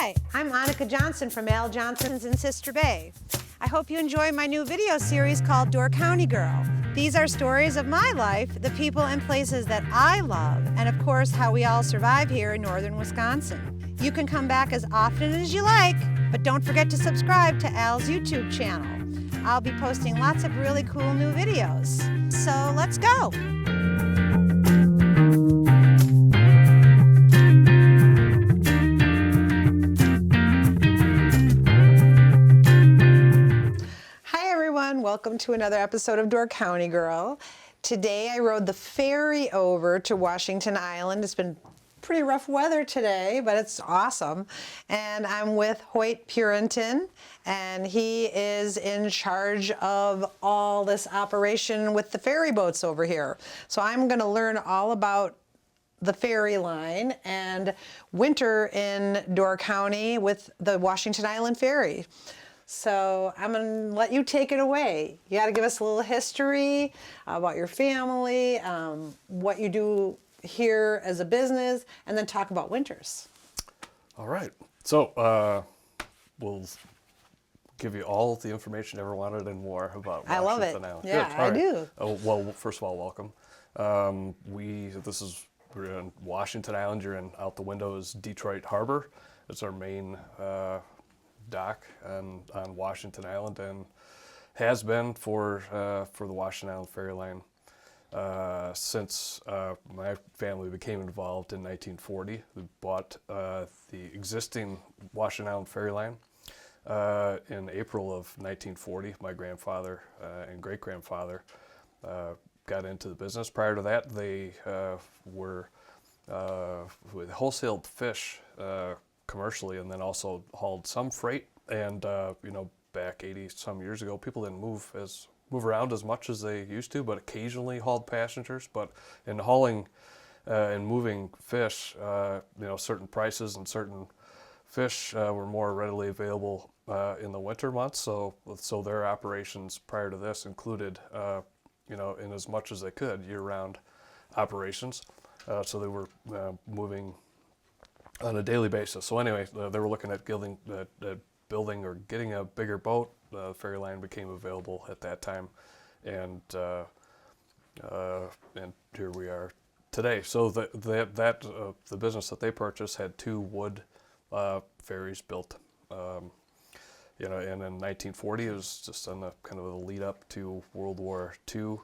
Hi, I'm Annika Johnson from Al Johnson's in Sister Bay. I hope you enjoy my new video series called Door County Girl. These are stories of my life, the people and places that I love, and of course how we all survive here in northern Wisconsin. You can come back as often as you like, but don't forget to subscribe to Al's YouTube channel. I'll be posting lots of really cool new videos. So let's go! Welcome to another episode of Door County Girl. Today I rode the ferry over to Washington Island. It's been pretty rough weather today, but it's awesome. And I'm with Hoyt Purinton, and he is in charge of all this operation with the ferry boats over here. So I'm going to learn all about the ferry line and winter in Door County with the Washington Island Ferry. So I'm going to let you take it away. You got to give us a little history about your family, what you do here as a business, and then talk about winters. All right. So we'll give you all the information you ever wanted and more about Washington I love it. Island. Yeah, Good. I All do. right. Well, first of all, welcome. We're in Washington Island. You're in, out the window is Detroit Harbor. It's our main dock on Washington Island, and has been for the Washington Island Ferry Line since my family became involved in 1940. We bought the existing Washington Island Ferry Line in April of 1940. My grandfather and great-grandfather got into the business. Prior to that, they were wholesaled fish commercially, and then also hauled some freight. And back 80 some years ago, people didn't move around as much as they used to, but occasionally hauled passengers. But in hauling and moving fish, certain prices and certain fish were more readily available in the winter months. So their operations prior to this included, in as much as they could, year-round operations. So they were moving on a daily basis. So anyway, they were looking at building or getting a bigger boat. The ferry line became available at that time, and here we are today. So the business that they purchased had two wood ferries built. And in 1940, it was just on the kind of the lead up to World War II.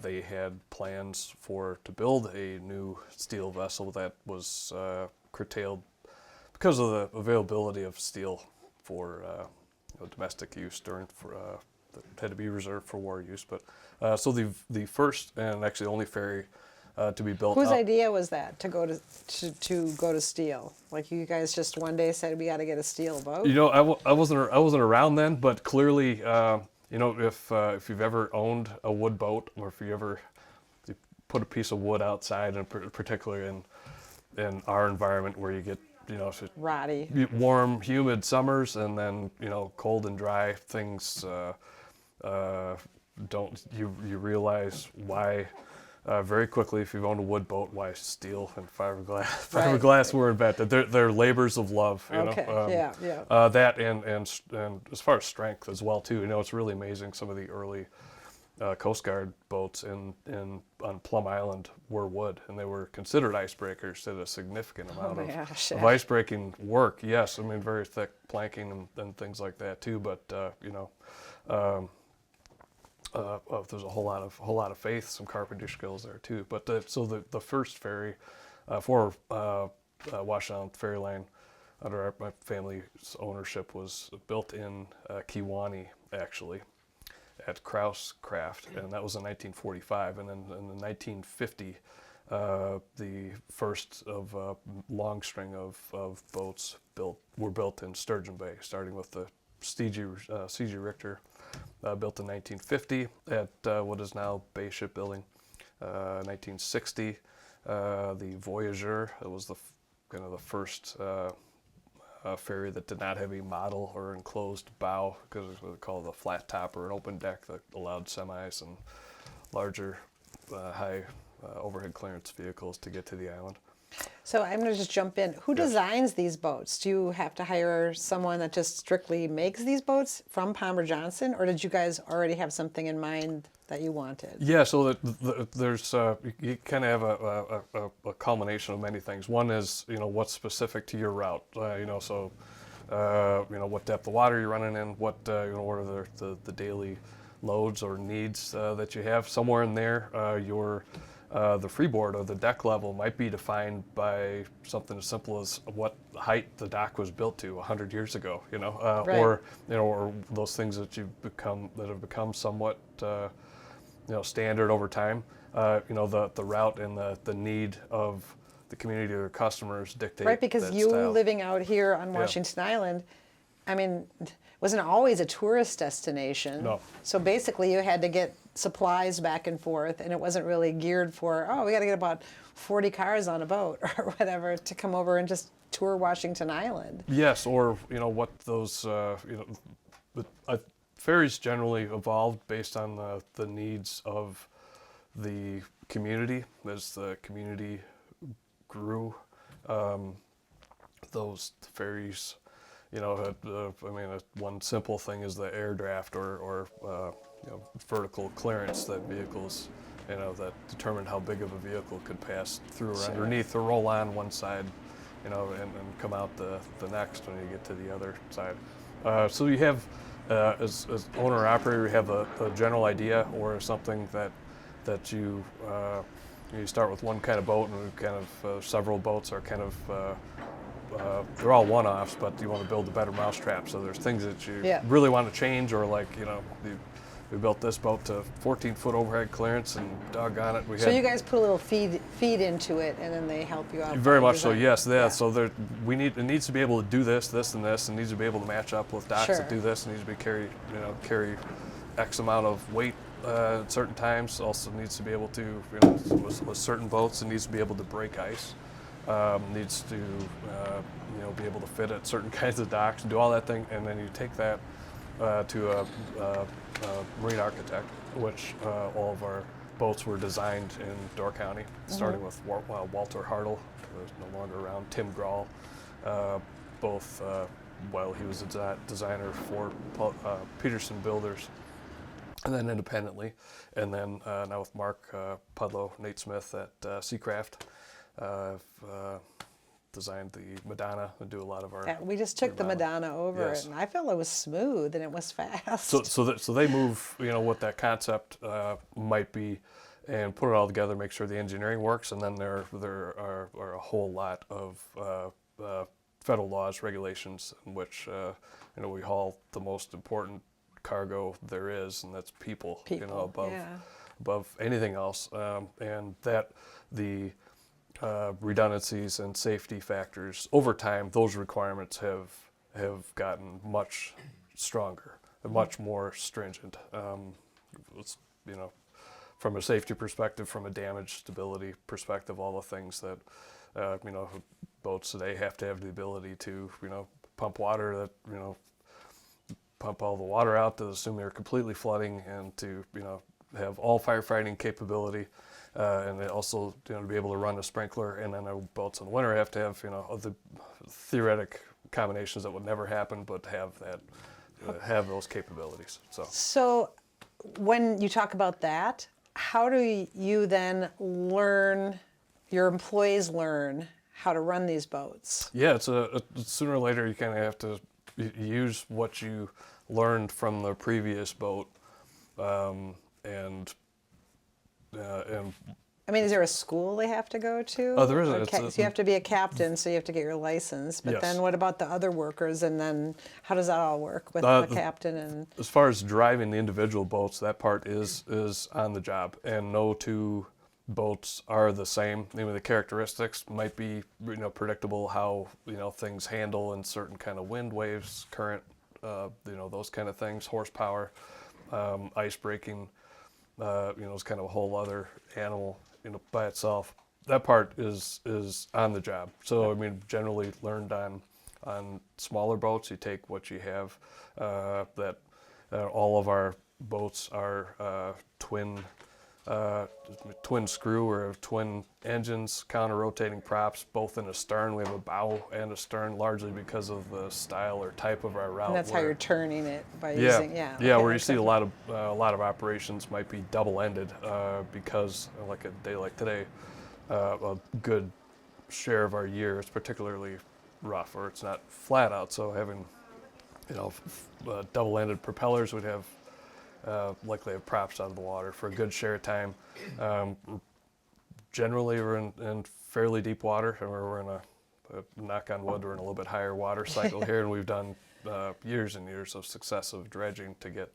They had plans to build a new steel vessel that was curtailed because of the availability of steel for domestic use that had to be reserved for war use. But so the first and actually only ferry to be built. Whose idea was that to go to steel? Like you guys just one day said we got to get a steel boat? I wasn't around then, but clearly, if you've ever owned a wood boat, or if you put a piece of wood outside, and particularly in our environment where you get rotty, warm, humid summers, and then cold and dry things, you realize why very quickly, if you've owned a wood boat, why steel and fiberglass were invented. They're labors of love. Yeah. That and as far as strength as well too. It's really amazing. Some of the early Coast Guard boats on Plum Island were wood, and they were considered icebreakers. Did a significant amount of icebreaking work. Yes, very thick planking and things like that too. But there's a whole lot of faith, some carpentry skills there too. But the first ferry for Washington Island Ferry Line under my family's ownership was built in Kewanee, actually, at Krause Craft, and that was in 1945. And then in 1950, the first of a long string of boats were built in Sturgeon Bay, starting with the C.G. Richter, built in 1950 at what is now Bay Shipbuilding. 1960, the Voyageur, that was the first ferry that did not have a model or enclosed bow, because it's what they call the flat top or an open deck that allowed semis and larger high overhead clearance vehicles to get to the island. So I'm going to just jump in. Who Yes. designs these boats? Do you have to hire someone that just strictly makes these boats from Palmer Johnson, or did you guys already have something in mind that you wanted? Yeah, so there's you kind of have a culmination of many things. One is what's specific to your route. So what depth of water you're running in, what what are the daily loads or needs that you have. Somewhere in there, the freeboard or the deck level might be defined by something as simple as what height the dock was built to 100 years ago. Right. Or those things that have become somewhat standard over time. The route and the need of the community or customers dictate Right, because that you style. living out here on Yeah. Washington Island, I mean, wasn't always a tourist destination. No. So basically, you had to get supplies back and forth, and it wasn't really geared for, oh, we got to get about 40 cars on a boat or whatever to come over and just tour Washington Island. Yes, or what those ferries generally evolved based on the needs of the community. As the community grew, those ferries, one simple thing is the air draft or vertical clearance that vehicles, that determined how big of a vehicle could pass through or Sure. underneath or roll on one side, and come out the next when you get to the other side. So you have, as owner operator, you have a general idea or something that you start with one kind of boat, and kind of several boats are kind of they're all one-offs, but you want to build a better mousetrap. So there's things that you Yeah. really want to change, or we built this boat to 14-foot overhead clearance, and doggone it, we So had you guys put a little feed into it, and then they help you out. very by much so. design. Yes, yeah. Yeah. So it needs to be able to do this, and this, and needs to be able to match up with docks Sure. that do this. It needs to be carry X amount of weight at certain times. Also needs to be able to, with certain boats, it needs to be able to break ice. Needs to be able to fit at certain kinds of docks and do all that thing, and then you take that to a marine architect, which all of our boats were designed in Door County, starting with Walter Hartle, who's no longer around, Tim Grawl, both he was a designer for Peterson Builders, and then independently, and then now with Mark Pudlow, Nate Smith at Seacraft. Designed the Madonna and do a lot of our. Yeah, we just took the Madonna over Yes. it, and I felt it was smooth and it was fast. So they move, what that concept might be, and put it all together, make sure the engineering works, and then there are a whole lot of federal laws, regulations, in which we haul the most important cargo there is, and that's people. Above anything else, and that the redundancies and safety factors over time, those requirements have gotten much stronger and much more stringent. From a safety perspective, from a damage stability perspective, all the things that boats today have to have the ability to pump water, that pump all the water out to assume they're completely flooding, and to have all firefighting capability. And they also, to be able to run a sprinkler, and then our boats in the winter have to have, the theoretic combinations that would never happen, but have that, have those capabilities. So when you talk about that, how do you then your employees learn how to run these boats? Yeah, it's sooner or later you kind of have to use what you learned from the previous boat, and I mean, is there a school they have to go to? Oh, there isn't. Okay, so you have to be a captain, so you have to get your license. But Yes. then what about the other workers? And then how does that all work with the captain? And as far as driving the individual boats, that part is on the job, and no two boats are the same. The characteristics might be predictable, how things handle in certain kind of wind waves, current, those kind of things, horsepower, ice breaking. Is kind of a whole other animal, by itself. That part is on the job. So generally learned on smaller boats. You take what you have. All of our boats are twin twin screw or twin engines, counter-rotating props, both in the stern. We have a bow and a stern, largely because of the style or type of our route. And that's how you're turning it by Yeah, using, yeah, okay, where you that's see a different. lot of operations might be double-ended because, like a day like today, a good share of our year is particularly rough, or it's not flat out. So having, double-ended propellers, would have likely have props out of the water for a good share of time. Generally, we're in fairly deep water, and we're in a knock on wood, we're in a little bit higher water cycle here, and we've done years and years of successive dredging to get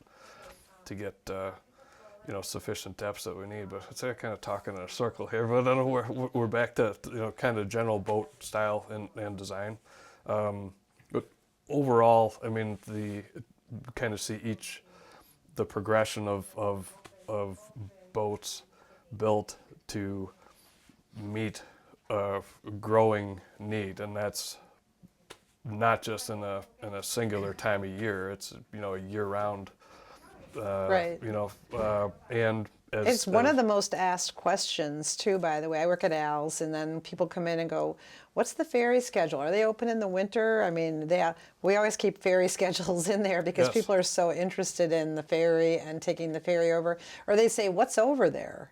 sufficient depths that we need. But I'd say I'm kind of talking in a circle here, but I don't know, we're back to kind of general boat style and design. But overall, I mean, kind of see the progression of boats built to meet a growing need, and that's not just in a singular time of year. It's a year-round. Right. And It's one of the most asked questions too, by the way. I work at Al's, and then people come in and go, what's the ferry schedule? Are they open in the winter? I mean, we always keep ferry schedules in there because Yes. people are so interested in the ferry and taking the ferry over. Or they say, what's over there?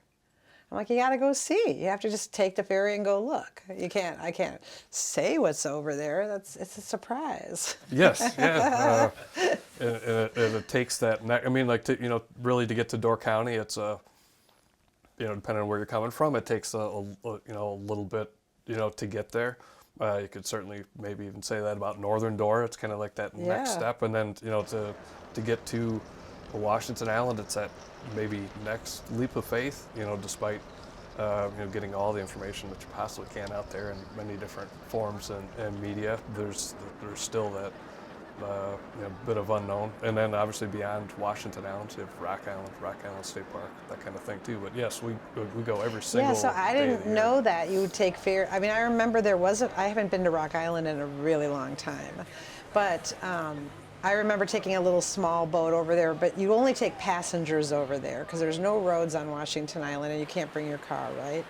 I'm like, you got to go see. You have to just take the ferry and go look. I can't say what's over there. It's a surprise. Yes, yeah, and it takes that. I mean, like really to get to Door County, it's depending on where you're coming from, it takes a little bit to get there. You could certainly maybe even say that about Northern Door. It's kind of like that next Yeah. step, and then to get to Washington Island, it's that maybe next leap of faith. Despite getting all the information that you possibly can out there in many different forms and media, there's still that bit of unknown. And then obviously beyond Washington Island, you have Rock Island State Park, that kind of thing too. But yes, we go every single Yeah, so I day of didn't the year. know that you would take ferry. I mean, I remember I haven't been to Rock Island in a really long time, but I remember taking a little small boat over there, but you only take passengers over there because there's no roads on Washington Island and you can't bring your car, right?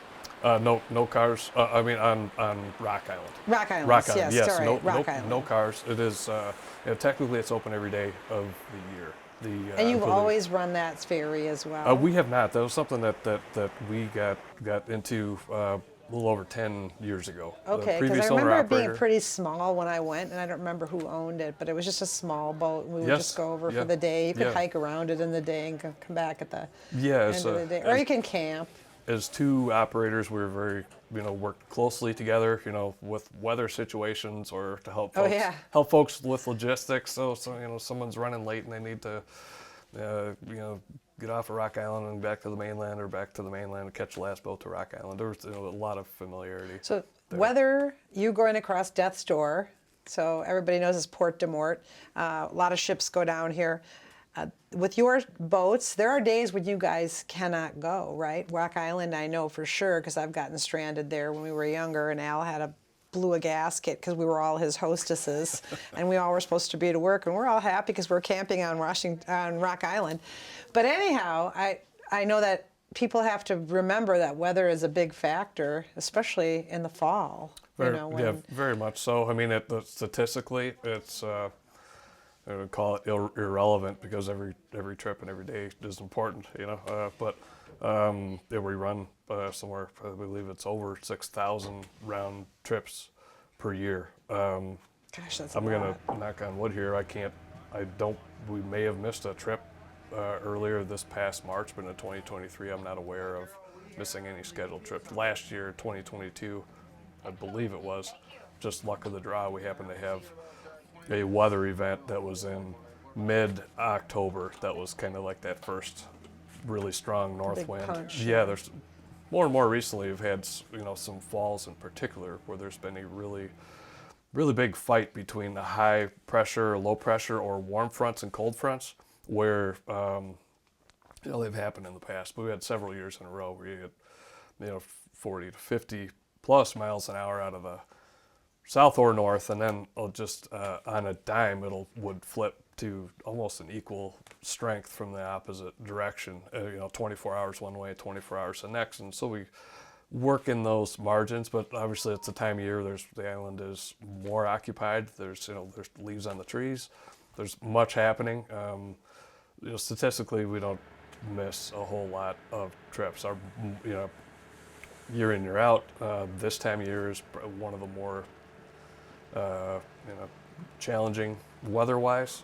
No cars. I mean, on Rock Island. Rock Island, Rock Island, yes, yes. sorry, Rock Island. No cars. It is. Technically, it's open every day of the year. And you've until always run that ferry as well? We have not. That was something that we got into a little over 10 years ago. The Okay, because previous I remember it being owner-operator- pretty small when I went, and I don't remember who owned it, but it was just a small boat. We would Yes, just go over yeah, for the day. You could yeah. hike around it in the day and come back at the Yeah, end of the day. Or you can camp. As two operators, we were very, worked closely together, with weather situations or to help Oh, folks, yeah. help folks with logistics. So someone's running late and they need to, get off of Rock Island and back to the mainland, or back to the mainland and catch the last boat to Rock Island. There was a lot of familiarity. So there. whether you going across Death's Door, so everybody knows it's Port de Mort, a lot of ships go down here. With your boats, there are days when you guys cannot go, right? Rock Island, I know for sure, because I've gotten stranded there when we were younger, and Al blew a gasket because we were all his hostesses, and we all were supposed to be to work, and we're all happy because we're camping on Rock Island. But anyhow, I know that people have to remember that weather is a big factor, especially in the fall. Very much so. I mean, statistically, it's. I would call it irrelevant because every trip and every day is important, But we run somewhere, I believe it's over 6,000 round trips per year. Gosh, that's I'm a gonna lot. knock on wood here. We may have missed a trip earlier this past March, but in 2023, I'm not aware of missing any scheduled trips. Last year, 2022, I believe it was, just luck of the draw, we happened to have a weather event that was in mid-October that was kind of like that first really strong north Big wind. punch. Yeah, there's more and more recently we've had some falls in particular where there's been a really big fight between the high pressure, low pressure, or warm fronts and cold fronts where they've happened in the past. But we had several years in a row where you had 40 to 50 plus miles an hour out of the south or north, and then just on a dime would flip to almost an equal strength from the opposite direction. 24 hours one way, 24 hours the next, and so we work in those margins. But obviously, it's the time of year. The island is more occupied. There's leaves on the trees. There's much happening. Statistically, we don't miss a whole lot of trips. Our year in, year out. This time of year is one of the more challenging weather-wise,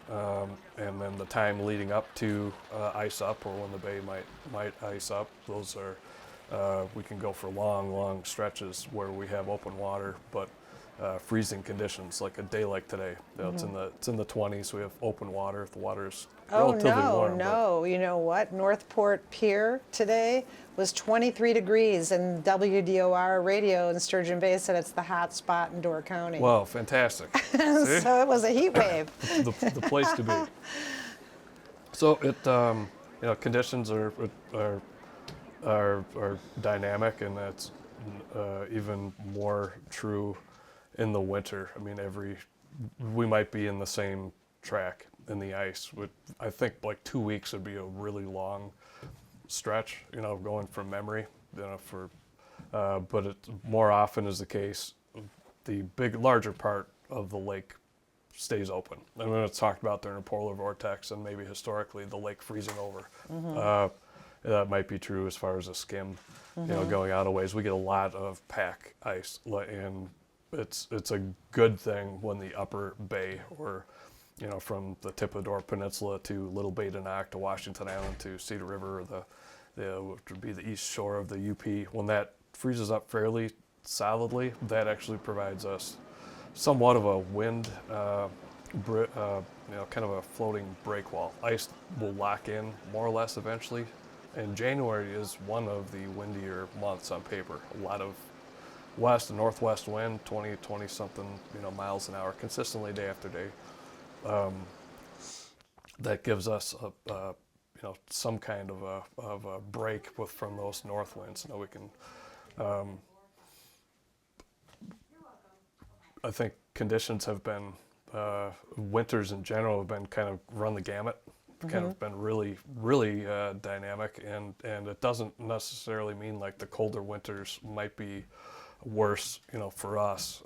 and then the time leading up to ice up, or when the bay might ice up. Those are we can go for long stretches where we have open water, but freezing conditions, like a day like today. It's in the 20s. We have open water. The water is relatively warm. No. You know what? Northport Pier today was 23 degrees, and WDOR radio in Sturgeon Bay said it's the hot spot in Door County. Well, fantastic. So it was a heat wave. the place to be. So it conditions are dynamic, and that's even more true in the winter. I mean, we might be in the same track in the ice. I think like 2 weeks would be a really long stretch, going from memory, but it more often is the case, the larger part of the lake stays open. I mean, it's talked about during a polar vortex, and maybe historically the lake freezing over. That might be true as far as a skim, going out a ways. We get a lot of pack ice, and it's a good thing when the upper bay, or from the tip of the Door Peninsula to Little Bay de Noc to Washington Island to Cedar River, which would be the east shore of the UP, when that freezes up fairly solidly, that actually provides us somewhat of a wind, kind of a floating break wall. Ice will lock in more or less eventually, and January is one of the windier months on paper. A lot of west and northwest wind, 20 something miles an hour consistently day after day. That gives us some kind of a break from those north winds. We can. I think conditions have been, winters in general have been kind of run the gamut. Kind of been really dynamic, and it doesn't necessarily mean like the colder winters might be worse, for us.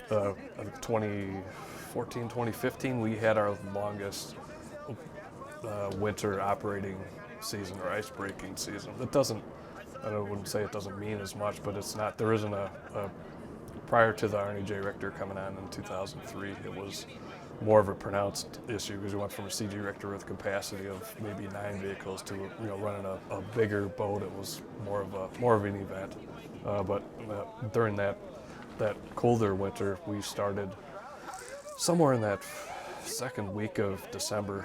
2014, 2015, we had our longest winter operating season, or ice breaking season. It doesn't, I wouldn't say it doesn't mean as much, but it's not, there isn't prior to the Arnie J. Richter coming on in 2003, it was more of a pronounced issue, because we went from a CG Richter with capacity of maybe 9 vehicles to running a bigger boat. It was more of an event. But during that colder winter, we started somewhere in that second week of December,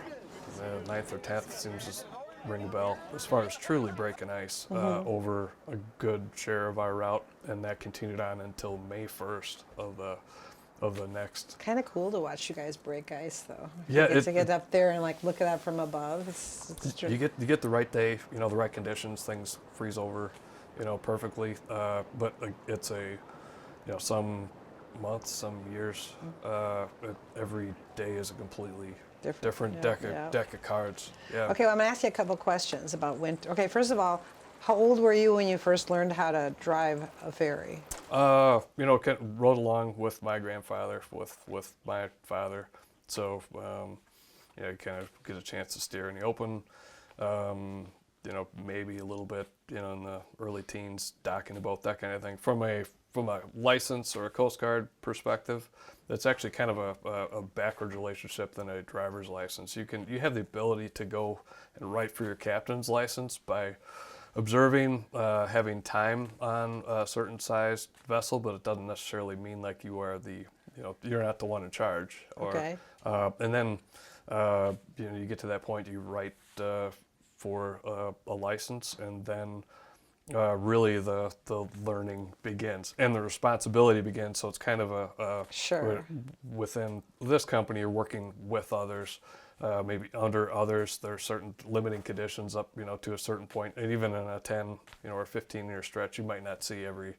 9th or 10th, seems to ring a bell, as far as truly breaking ice over a good share of our route, and that continued on until May 1st of the next. Kind of cool to watch you guys break ice, though. Yeah, to get up there and look at that from above. You get the right day, the right conditions, things freeze over, perfectly. But it's some months, some years, every day is a completely different deck of cards. Yeah. Okay, well, I'm going to ask you a couple questions about winter. Okay, first of all, how old were you when you first learned how to drive a ferry? Rode along with my grandfather, with my father. So, you kind of get a chance to steer in the open. Maybe a little bit, in the early teens, docking a boat, that kind of thing. From a license or a Coast Guard perspective, that's actually kind of a backwards relationship than a driver's license. You have the ability to go and write for your captain's license by observing, having time on a certain sized vessel, but it doesn't necessarily mean like you are you're not the one in charge. Okay. And then, you get to that point, you write for a license, and then really the learning begins and the responsibility begins. So it's kind of sure. Within this company, you're working with others. Maybe under others, there are certain limiting conditions up, to a certain point, and even in a 10, or 15-year stretch, you might not see every,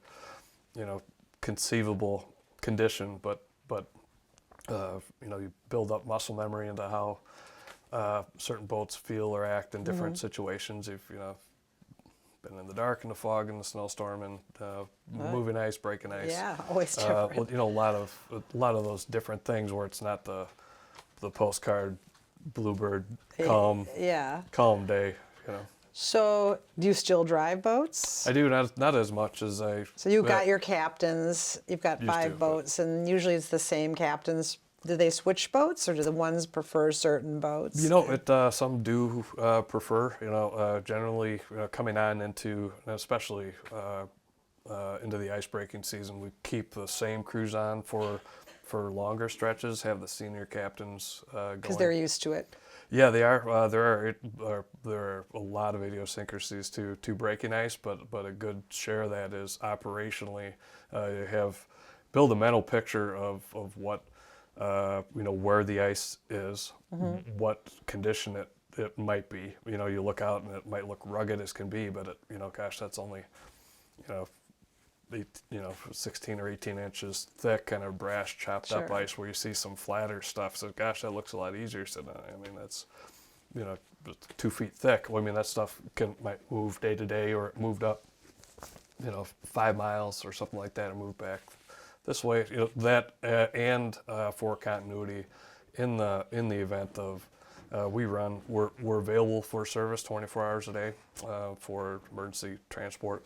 conceivable condition, but You build up muscle memory into how certain boats feel or act in different situations. If been in the dark, in the fog, in the snowstorm, and moving ice, breaking ice. Yeah, always different. A lot of those different things where it's not the postcard bluebird calm day. So, do you still drive boats? I do, not as much as I. So you got your captains. You've got Used to, 5 boats, and usually it's the same captains. Do they switch boats, or do the ones prefer certain boats? Some do prefer. Generally coming on into, especially into the ice breaking season, we keep the same crews on for longer stretches. Have the senior captains going Because they're used to it. Yeah, they are. There are a lot of idiosyncrasies to breaking ice, but a good share of that is operationally. You build a mental picture of what where the ice is, what condition it might be. You look out and it might look rugged as can be, but that's only 16 or 18 inches thick, kind of brass chopped up ice, where you see some flatter stuff. So gosh, that looks a lot easier. So that's 2 feet thick. Well, that stuff might move day to day, or it moved up 5 miles or something like that, and move back this way. And for continuity in the event of we're available for service 24 hours a day for emergency transport.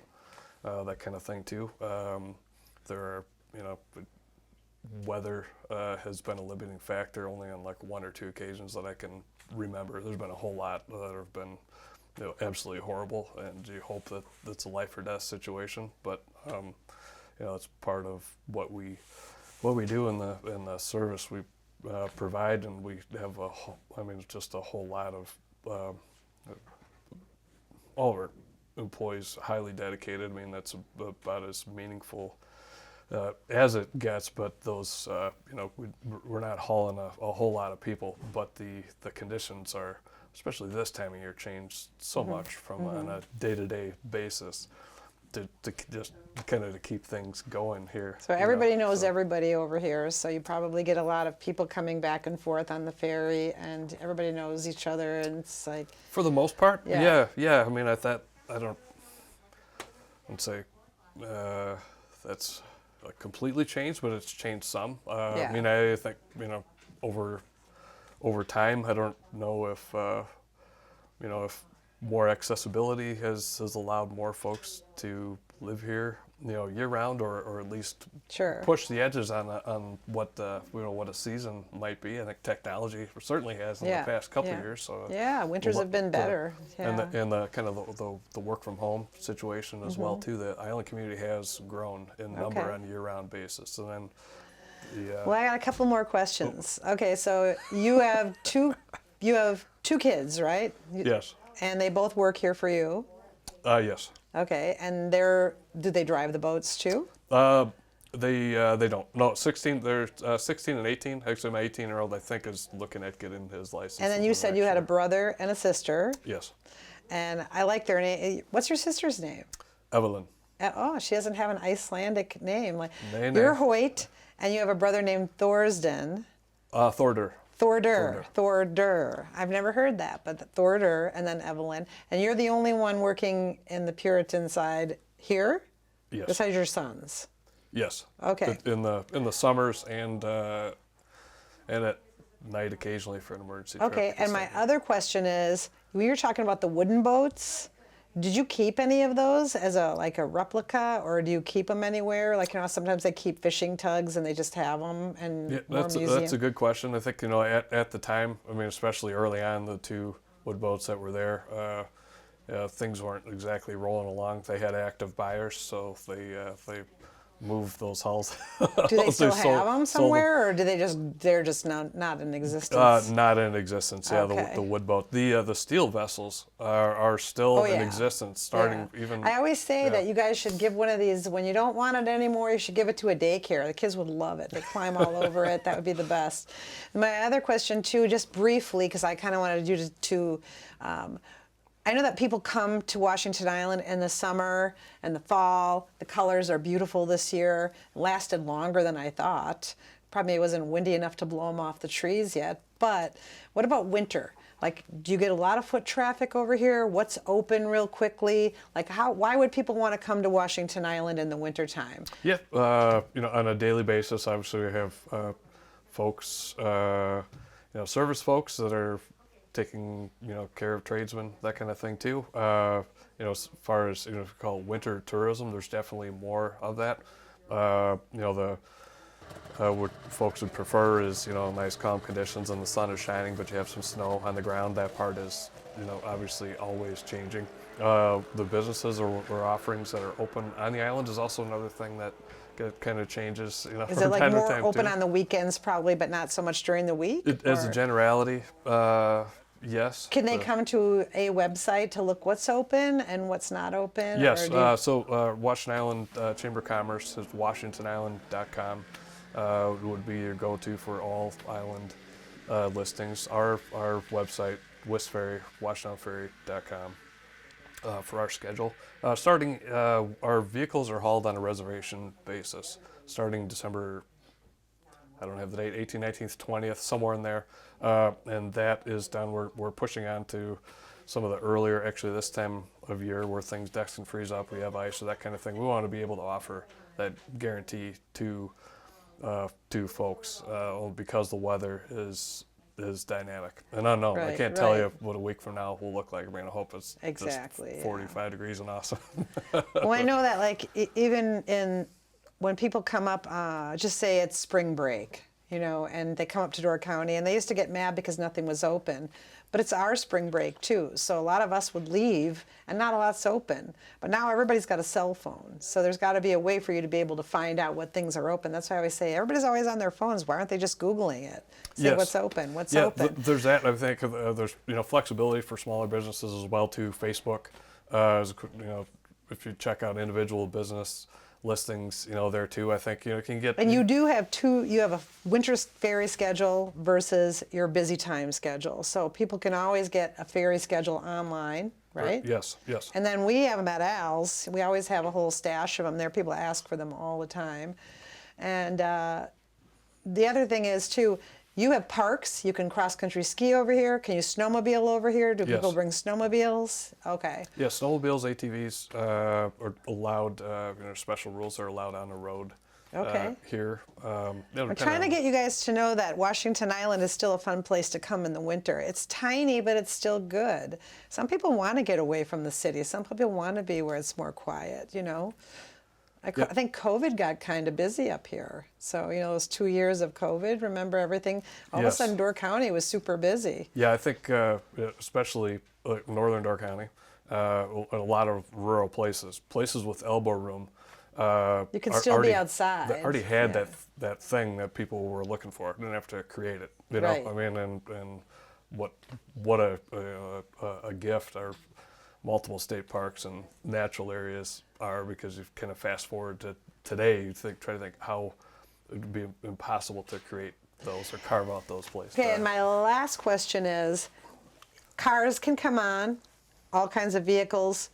That kind of thing too. There are, weather has been a limiting factor only on like 1 or 2 occasions that I can remember. There's been a whole lot that have been, absolutely horrible, and you hope that it's a life or death situation. But it's part of what we do in the service we provide, and we have just a whole lot of all of our employees highly dedicated. That's about as meaningful as it gets, but those we're not hauling a whole lot of people, but the conditions are, especially this time of year, change so much from on a day-to-day basis to just kind of to keep things going here. So everybody knows everybody over here, so you probably get a lot of people coming back and forth on the ferry, and everybody knows each other, and it's like, for the most part, yeah. I wouldn't say that's completely changed, but it's changed some. I think over time, I don't know if if more accessibility has allowed more folks to live here, year round, or at least push the edges on what what a season might be. I think technology certainly has in the past couple of years. So winters have been better. And the kind of the work from home situation as well too. The island community has grown in number on a year round basis. And then well, I got a couple more questions. Okay, so you have two kids, right? Yes. And they both work here for you? Yes. Okay, and do they drive the boats too? They don't. No, 16. They're 16 and 18. Actually, my 18-year-old, I think, is looking at getting his license. And then you said you had a brother and a sister. Yes. And I like their name. What's your sister's name? Evelyn. Oh, she doesn't have an Icelandic name. Nay. You're Hoyt, and you have a brother named Thorsden. Thorder. Thorder. I've never heard that, but Thorder, and then Evelyn. And you're the only one working in the Purinton side here? Yes. Besides your sons? Yes. Okay. In the summers and at night occasionally for an emergency trip. Okay, and my other question is, we were talking about the wooden boats. Did you keep any of those as a replica, or do you keep them anywhere? Sometimes they keep fishing tugs and they just have them and that's a good question. I think at the time, especially early on, the 2 wood boats that were there, things weren't exactly rolling along. They had active buyers, so they move those hulls. Do they still have them somewhere, or do they're just not in existence? Not in existence. Yeah, Okay. the wood boat. The steel vessels are still in existence. Starting even. I always say that you guys should give one of these when you don't want it anymore. You should give it to a daycare. The kids would love it. They climb all over it. That would be the best. My other question too, just briefly, because I kind of wanted you to. I know that people come to Washington Island in the summer and the fall. The colors are beautiful this year. It lasted longer than I thought. probably it wasn't windy enough to blow them off the trees yet. But what about winter? Like, do you get a lot of foot traffic over here? What's open real quickly? Like, why would people want to come to Washington Island in the wintertime? Yeah, on a daily basis, obviously we have folks, service folks that are taking, care of tradesmen, that kind of thing too. As far as, if you call it winter tourism, there's definitely more of that. What folks would prefer is, nice calm conditions and the sun is shining, but you have some snow on the ground. That part is, obviously always changing. The businesses or offerings that are open on the island is also another thing that kind of changes, Is from it like time to more time open too. on the weekends probably, but not so much during the week? As a or- generality, yes. Can they come to a website to look what's open and what's not open? Yes. Or do you- So Washington Island Chamber of Commerce is WashingtonIsland.com. Would be your go-to for all island listings. Our website, WisFerry, WashingtonFerry.com. For our schedule. Starting, our vehicles are hauled on a reservation basis, starting December, I don't have the date, 18th, 19th, 20th, somewhere in there. And that is done, we're pushing on to some of the earlier, actually this time of year where things decks can freeze up, we have ice or that kind of thing. We want to be able to offer that guarantee to folks because the weather is dynamic and unknown. I Right, can't tell right. you what a week from now will look like. I mean, I hope it's Exactly, just 45 degrees and awesome. Well, I know that like even when people come up, just say it's spring break, and they come up to Door County and they used to get mad because nothing was open. But it's our spring break too. So a lot of us would leave and not a lot's open. But now everybody's got a cell phone. So there's got to be a way for you to be able to find out what things are open. That's why I always say everybody's always on their phones. Why aren't they just Googling it? Say Yes. what's open, what's Yeah, open. there's that. I think there's flexibility for smaller businesses as well too. Facebook, if you check out individual business listings, there too. I think can get. And you do have you have a winter ferry schedule versus your busy time schedule. So people can always get a ferry schedule online, right? Yes. And then we have them at Al's. We always have a whole stash of them there. People ask for them all the time. And the other thing is too, you have parks. You can cross-country ski over here. Can you snowmobile over here? Do people Yes. bring snowmobiles? Okay. Yeah, snowmobiles, ATVs are allowed. Special rules are allowed on the road. Okay. Here. I'm trying to get you guys to know that Washington Island is still a fun place to come in the winter. It's tiny, but it's still good. Some people want to get away from the city. Some people want to be where it's more quiet, I think COVID got kind of busy up here. So, those 2 years of COVID, remember everything? All of a Yes. sudden, Door County was super busy. Yeah, I think especially northern Door County, a lot of rural places with elbow room. You can still be outside. That already had Yeah. that thing that people were looking for. Didn't have to create it. Right. I mean, and what a gift our multiple state parks and natural areas are, because you kind of fast forward to today, you try to think how it would be impossible to create those or carve out those places. Okay, and my last question is, cars can come on, all kinds of vehicles,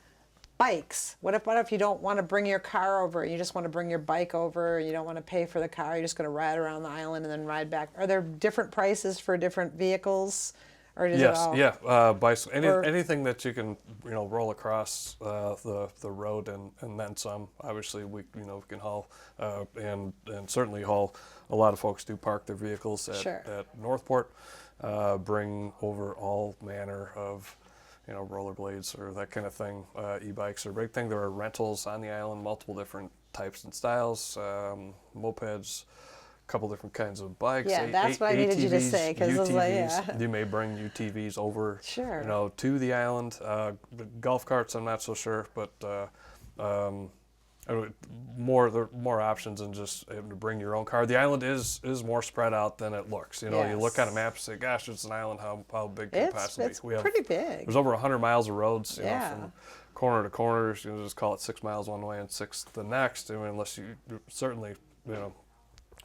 bikes. What if you don't want to bring your car over, you just want to bring your bike over, you don't want to pay for the car, you're just going to ride around the island and then ride back? Are there different prices for different vehicles? Or is it Yes, all? yeah, bicycle, Or- anything that you can, roll across the road and then some. Obviously, we can haul and certainly haul. A lot of folks do park their vehicles Sure. at Northport, bring over all manner of, rollerblades or that kind of thing. E-bikes are a big thing. There are rentals on the island, multiple different types and styles, mopeds. Couple different kinds of bikes. Yeah, that's what I needed you to ATVs, say, 'cause it was like, UTVs. yeah. You may bring UTVs over, Sure. to the island. The golf carts, I'm not so sure, but there are more options than just to bring your own car. The island is more spread out than it looks. You look at a Yes. map and say, "Gosh, it's an island. How big can it possibly It's be?" We have pretty big. There's over 100 miles of roads. Yeah. From corner to corner. Just call it 6 miles one way and 6 the next. Unless you certainly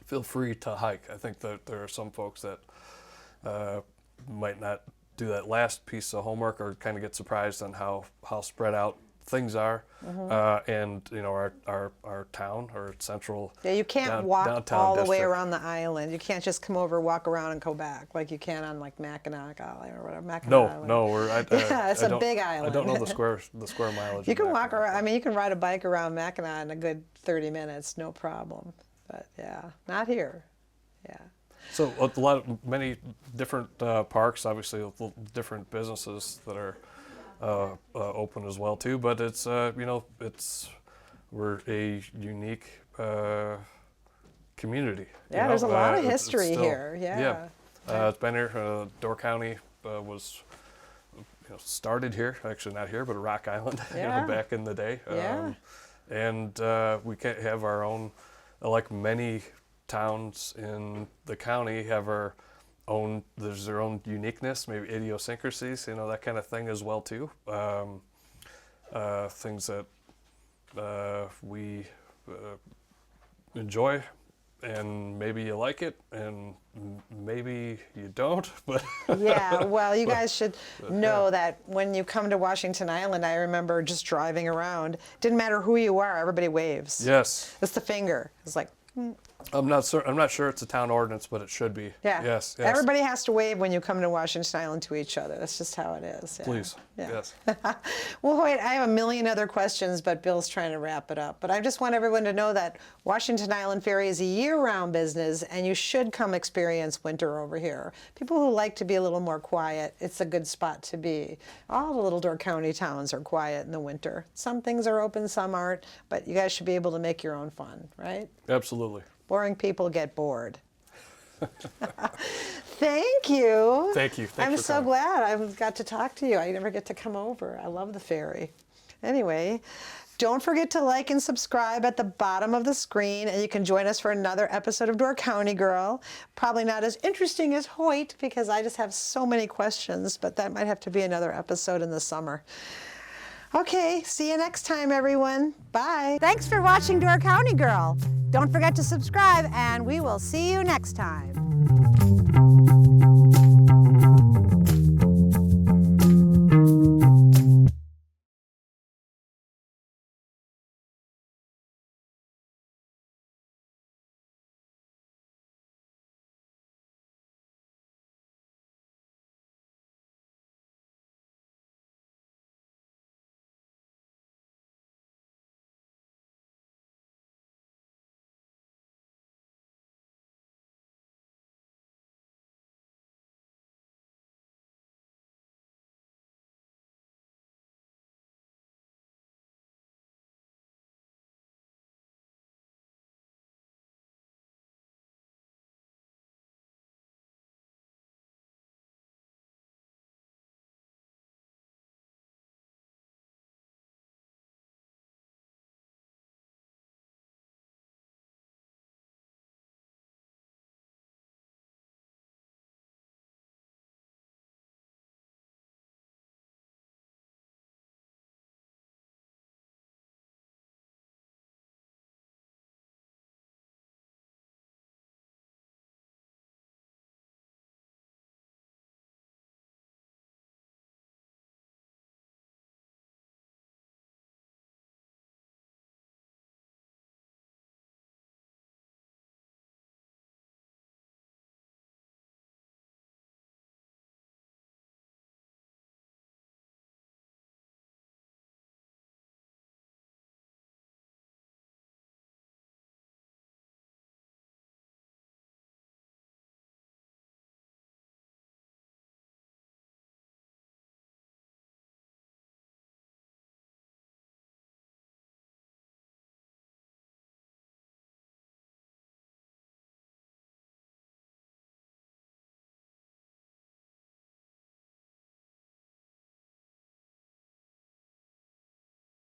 feel free to hike. I think that there are some folks that might not do that last piece of homework or kind of get surprised on how spread out things are, and our town, our central. Yeah, you can't walk downtown all the way district. around the island. You can't just come over, walk around, and go back like you can on like Mackinac Island or whatever. Mackinac Island. No, Yeah, it's a big island. I don't know the square mileage. You of can walk Mackinac. around. I mean, you can ride a bike around Mackinac in a good 30 minutes, no problem. But yeah, not here. Yeah. So many different parks, obviously different businesses that are open as well too. But it's we're a unique community. Yeah, there's a lot of It's history still- here. Yeah. It's been here. Door County was started here. Actually, not here, but Rock Island. Yeah. Back in the day. Yeah. And we can't have our own, like many towns in the county have our own, there's their own uniqueness, maybe idiosyncrasies, that kind of thing as well too. Things that we enjoy, and maybe you like it, and maybe you don't. But Yeah, well, you guys should know that when you come to Washington Island, I remember just driving around. Didn't matter who you are, everybody waves. yes, It's the finger. It's like, I'm not sure it's a town ordinance, but it should be. yeah. Yes. Everybody has to wave when you come to Washington Island to each other. That's just how it is. Yeah. Please. Yeah. Yes. Well, Hoyt, I have a million other questions, but Bill's trying to wrap it up. But I just want everyone to know that Washington Island Ferry is a year-round business, and you should come experience winter over here. People who like to be a little more quiet, it's a good spot to be. All the Little Door County towns are quiet in the winter. Some things are open, some aren't, but you guys should be able to make your own fun, right? Absolutely. Boring people get bored. Thank you. Thank you. Thanks I'm for so coming. glad I got to talk to you. I never get to come over. I love the ferry. Anyway, don't forget to like and subscribe at the bottom of the screen, and you can join us for another episode of Door County Girl. Probably not as interesting as Hoyt, because I just have so many questions, but that might have to be another episode in the summer. Okay, see you next time, everyone. Bye. Thanks for watching Door County Girl. Don't forget to subscribe, and we will see you next time.